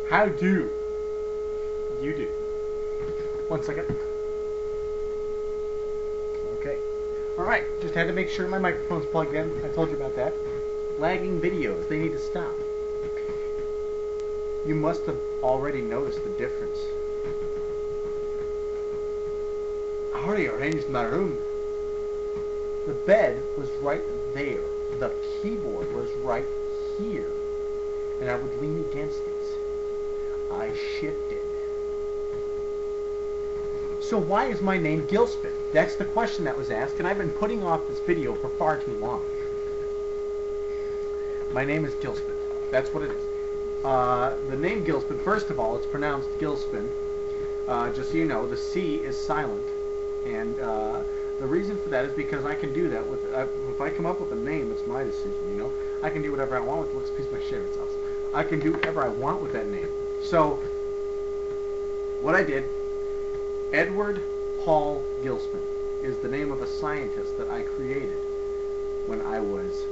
How do you do? 1 second. Okay. Alright, just had to make sure my microphone's plugged in. I told you about that. Lagging videos, they need to stop. You must have already noticed the difference. I already arranged my room. The bed was right there. The keyboard was right here. And I would lean against it. I shifted. So why is my name Gilcspin? That's the question that was asked, and I've been putting off this video for far too long. My name is Gilcspin. That's what it is. The name Gilcspin, first of all, it's pronounced Gilcspin. Just so you know, the C is silent. And the reason for that is because I can do that with, if I come up with a name, it's my decision, you know. I can do whatever I want with it. Looks a piece of my share itself. I can do whatever I want with that name. So, what I did, Edward Paul Gilcspin is the name of a scientist that I created when I was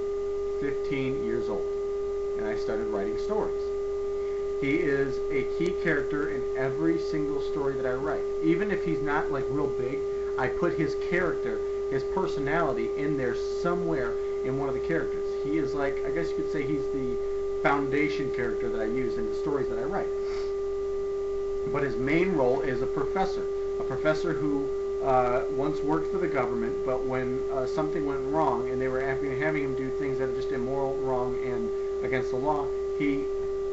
15 years old. And I started writing stories. He is a key character in every single story that I write. Even if he's not like real big, I put his character, his personality in there somewhere in one of the characters. He is like, I guess you could say he's the foundation character that I use in the stories that I write. But his main role is a professor who once worked for the government, but when something went wrong and they were having him do things that are just immoral, wrong, and against the law, he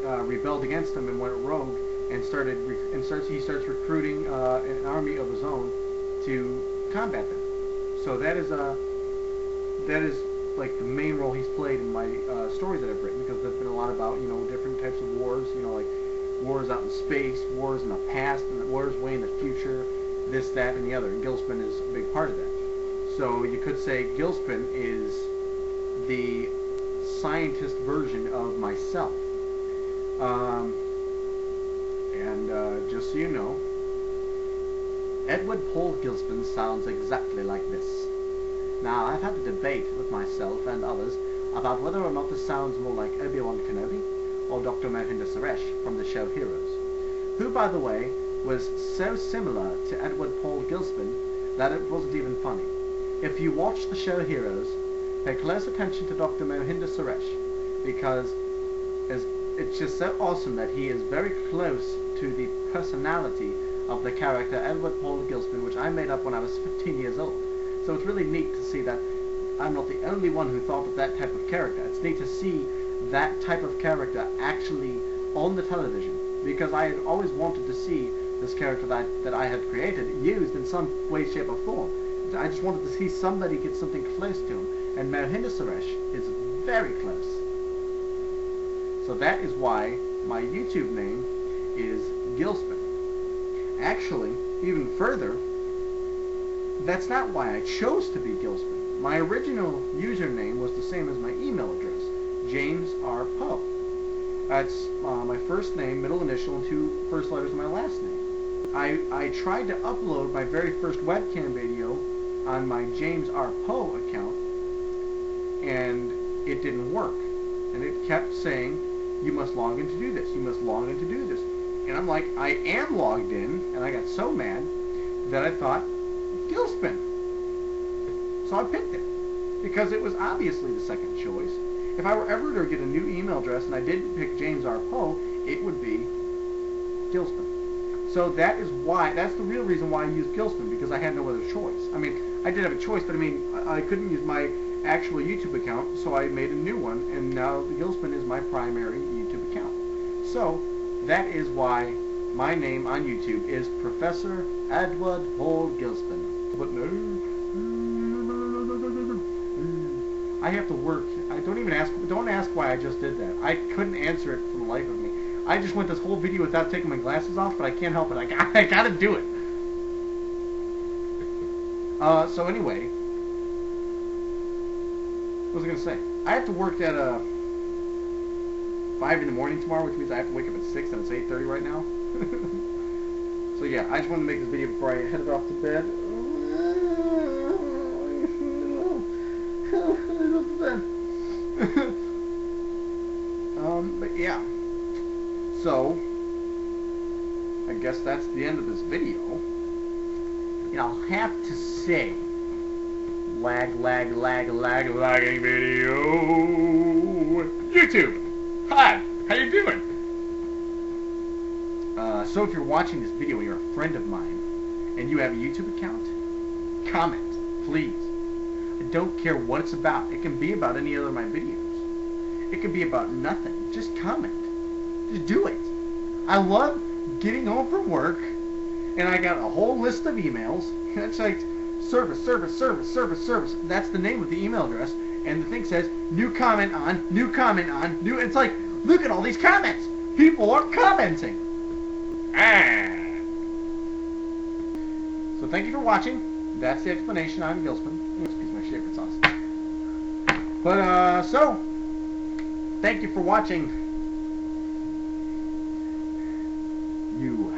rebelled against them and went rogue and he starts recruiting an army of his own to combat them. So that is like the main role he's played in my stories that I've written, because there's been a lot about, you know, different types of wars, you know, like wars out in space, wars in the past, and wars way in the future, this, that, and the other. And Gilcspin is a big part of that. So you could say Gilcspin is the scientist version of myself. Just so you know, Edward Paul Gilcspin sounds exactly like this. Now, I've had a debate with myself and others about whether or not this sounds more like Obi-Wan Kenobi or Dr. Mohinder Suresh from the show Heroes, who, by the way, was so similar to Edward Paul Gilcspin that it wasn't even funny. If you watch the show Heroes, pay close attention to Dr. Mohinder Suresh, because it's just so awesome that he is very close to the personality of the character Edward Paul Gilcspin, which I made up when I was 15 years old. So it's really neat to see that I'm not the only one who thought of that type of character. It's neat to see that type of character actually on the television, because I had always wanted to see this character that I had created used in some way, shape, or form. I just wanted to see somebody get something close to him, and Mohinder Suresh is very close. So that is why my YouTube name is Gilcspin. Actually, even further, that's not why I chose to be Gilcspin. My original username was the same as my email address, James R. Poe. That's my first name, middle initial, and 2 first letters of my last name. I tried to upload my very first webcam video on my James R. Poe account, and it didn't work. And it kept saying, you must log in to do this, you must log in to do this. And I'm like, I am logged in, and I got so mad that I thought, Gilcspin. So I picked it, because it was obviously the second choice. If I were ever to get a new email address and I did pick James R. Poe, it would be Gilcspin. So that is why, that's the real reason why I used Gilcspin, because I had no other choice. I mean, I did have a choice, but I mean, I couldn't use my actual YouTube account, so I made a new one, and now the Gilcspin is my primary YouTube account. So that is why my name on YouTube is Professor Edward Paul Gilcspin. But no, I have to work. Don't ask why I just did that. I couldn't answer it for the life of me. I just went this whole video without taking my glasses off, but I can't help it. I gotta do it. So anyway, what was I gonna say? I have to work at 5 in the morning tomorrow, which means I have to wake up at 6, and it's 8:30 right now. So yeah, I just wanted to make this video before I headed off to bed. But yeah. So I guess that's the end of this video. You know, I'll have to say, lagging video. YouTube, hi, how you doing? So if you're watching this video and you're a friend of mine, and you have a YouTube account, comment, please. I don't care what it's about. It can be about any other of my videos. It can be about nothing. Just comment. Just do it. I love getting home from work, and I got a whole list of emails, and it's like, service. That's the name of the email address, and the thing says, new comment on, new, it's like, look at all these comments. People are commenting. So thank you for watching. That's the explanation on Gilcspin. This piece of my favorite sauce. But, so, thank you for watching. You